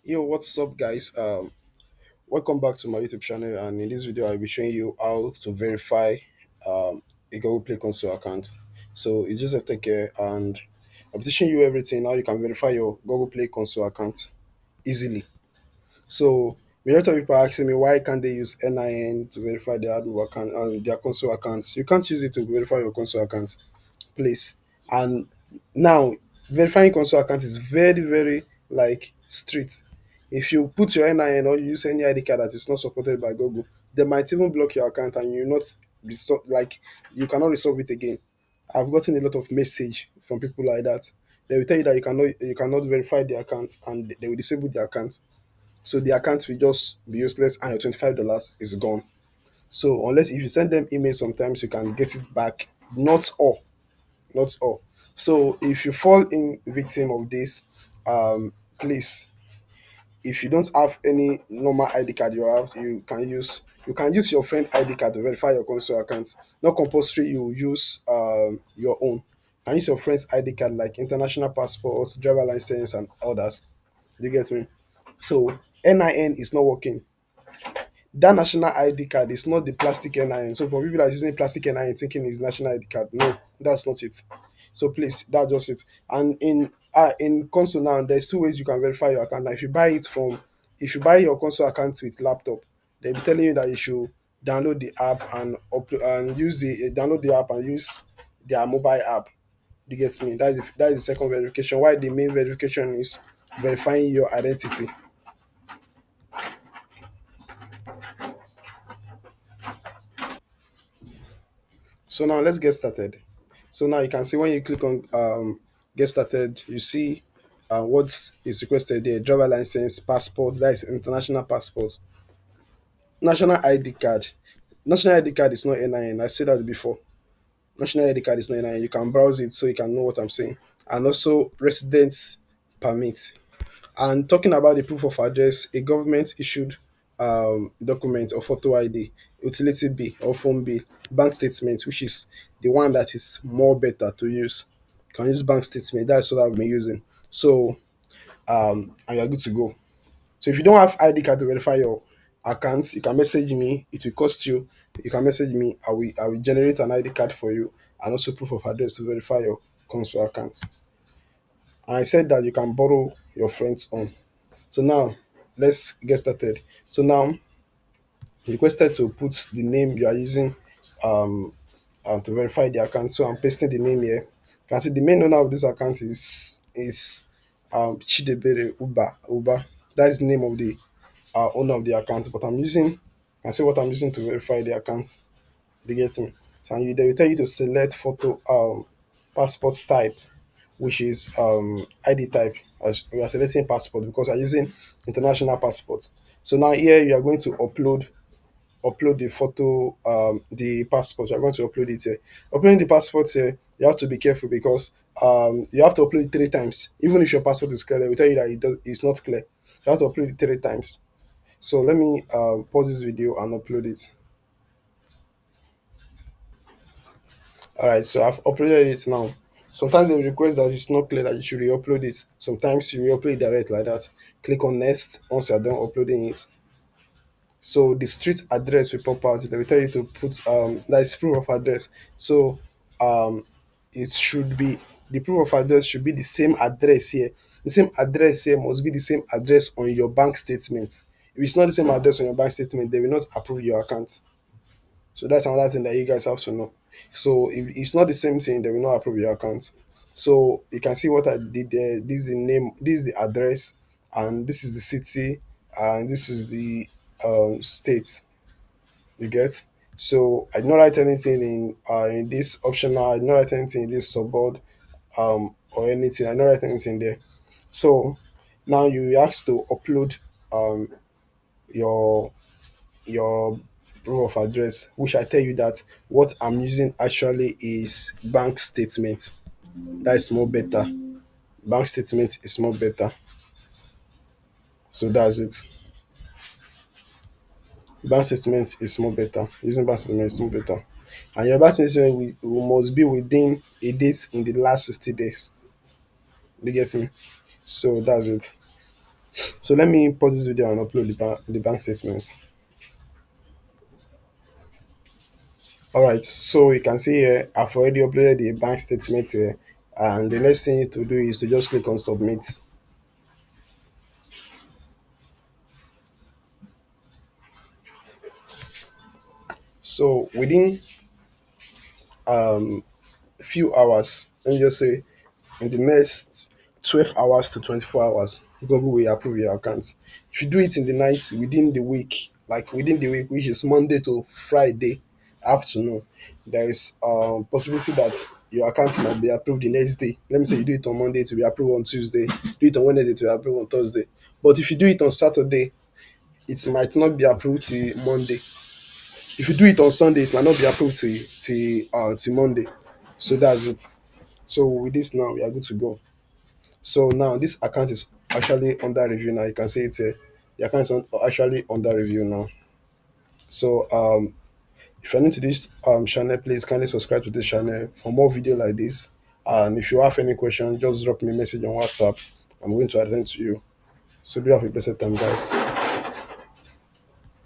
Yo, what's up, guys? Welcome back to my YouTube channel. And in this video, I'll be showing you how to verify a Google Play Console account. So it's just a take care, and I'm teaching you everything how you can verify your Google Play Console account easily. So majority of people are asking me why can't they use NIN to verify their admin account and their console accounts. You can't use it to verify your console account, please. And now verifying console account is very, very like strict. If you put your NIN or you use any ID card that is not supported by Google, they might even block your account and you not like you cannot resolve it again. I've gotten a lot of message from people like that. They will tell you that you cannot verify the account and they will disable the account. So the account will just be useless and your $25 is gone. So unless if you send them email sometimes you can get it back. Not all, not all. So if you fall in victim of this, please, if you don't have any normal ID card you can use your friend ID card to verify your console account. Not compulsory you use your own. You can use your friend's ID card like international passports, driver license and others. Do you get me? So NIN is not working. That national ID card is not the plastic NIN. So for people that are using plastic NIN thinking it's national ID card, no, that's not it. So please, that's just it. And in console now, there's two ways you can verify your account. Now, if you buy your console account with laptop, they'll be telling you that you should download the app and upload and use the download the app and use their mobile app. You get me? That is the second verification. Why the main verification is verifying your identity. So now let's get started. So now you can see when you click on get started, you see what is requested there: driver license, passport, that is international passport, national ID card. National ID card is not NIN. I said that before. National ID card is not NIN. You can browse it so you can know what I'm saying. And also residence permit. And talking about the proof of address, a government issued document or photo ID, utility bill or phone bill, bank statement, which is the one that is more better to use. You can use bank statement. That's what I've been using. So and you're good to go. So if you don't have ID card to verify your account, you can message me. It will cost you. You can message me. I will generate an ID card for you and also proof of address to verify your console account. And I said that you can borrow your friend's own. So now let's get started. So now you requested to put the name you are using um, to verify the account. So I'm pasting the name here. You can see the main owner of this account is Chidebere Uba. That is the name of the owner of the account. But I'm using, you can see what I'm using to verify the account. You get me? So they will tell you to select photo passport type, which is ID type. As we are selecting passport because we are using international passport. So now here you are going to upload the photo, the passport. You are going to upload it here. Uploading the passport here, you have to be careful because you have to upload it 3 times. Even if your passport is clear, they will tell you that it's not clear. You have to upload it 3 times. So let me pause this video and upload it. All right, so I've uploaded it now. Sometimes they request that it's not clear that you should re-upload it. Sometimes you re-upload it direct like that. Click on next once you're done uploading it. So the street address will pop out. They will tell you to put that is proof of address. So um it should be the proof of address should be the same address here. The same address here must be the same address on your bank statement. If it's not the same address on your bank statement, they will not approve your account. So that's another thing that you guys have to know. So if it's not the same thing, they will not approve your account. So you can see what I did there. This is the name, this is the address, and this is the city, and this is the state. You get? So I did not write anything in this optional, I did not write anything in this subboard or anything. I did not write anything there. So now you ask to upload um your your proof of address, which I tell you that what I'm using actually is bank statement. That is more better. Bank statement is more better. So that's it. Bank statement is more better. Using bank statement is more better. And your bank statement must be within a date in the last 60 days. You get me? So that's it. So let me pause this video and upload the bank statement. All right, so you can see here I've already uploaded the bank statement here, and the next thing you need to do is to just click on submit. So within few hours, let me just say in the next 12 hours to 24 hours, Google will approve your account. If you do it in the night within the week, like within the week, which is Monday to Friday afternoon, there is possibility that your account might be approved the next day. Let me say you do it on Monday to be approved on Tuesday, do it on Wednesday to be approved on Thursday. But if you do it on Saturday, it might not be approved till Monday. If you do it on Sunday, it might not be approved till Monday. So that's it. So with this now, we are good to go. So now this account is actually under review now. You can see it here. The account is actually under review now. So if you're new to this channel, please kindly subscribe to this channel for more video like this. And if you have any question, just drop me a message on WhatsApp. I'm going to attend to you. So do have a blessed time, guys.